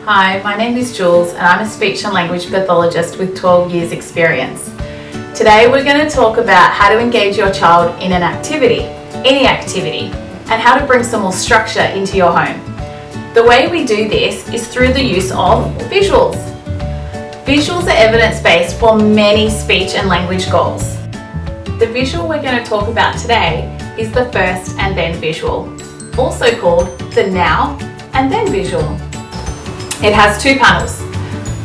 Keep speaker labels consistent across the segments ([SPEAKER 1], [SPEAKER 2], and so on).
[SPEAKER 1] Hi, my name is Jules and I'm a speech and language pathologist with 12 years experience. Today we're going to talk about how to engage your child in an activity, any activity, and how to bring some more structure into your home. The way we do this is through the use of visuals. Visuals are evidence-based for many speech and language goals. The visual we're going to talk about today is the first and then visual, also called the now and then visual. It has two panels.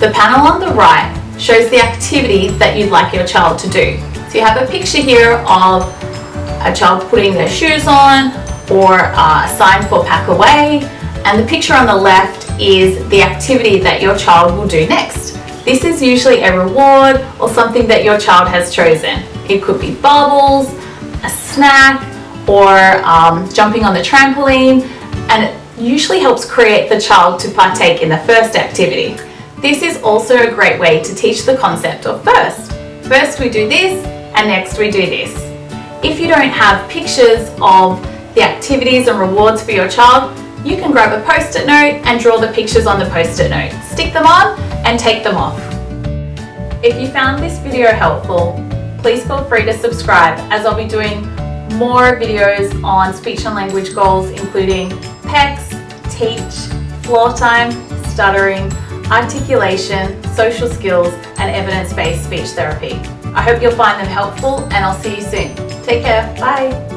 [SPEAKER 1] The panel on the right shows the activity that you'd like your child to do. So you have a picture here of a child putting their shoes on or a sign for pack away, and the picture on the left is the activity that your child will do next. This is usually a reward or something that your child has chosen. It could be bubbles, a snack, or jumping on the trampoline, and it usually helps create the child to partake in the first activity. This is also a great way to teach the concept of first. First we do this, and next we do this. If you don't have pictures of the activities and rewards for your child, you can grab a post-it note and draw the pictures on the post-it note. Stick them on and take them off. If you found this video helpful, please feel free to subscribe, as I'll be doing more videos on speech and language goals, including PEACCH, TEACCH, floor time, stuttering, articulation, social skills, and evidence-based speech therapy. I hope you'll find them helpful, and I'll see you soon. Take care. Bye.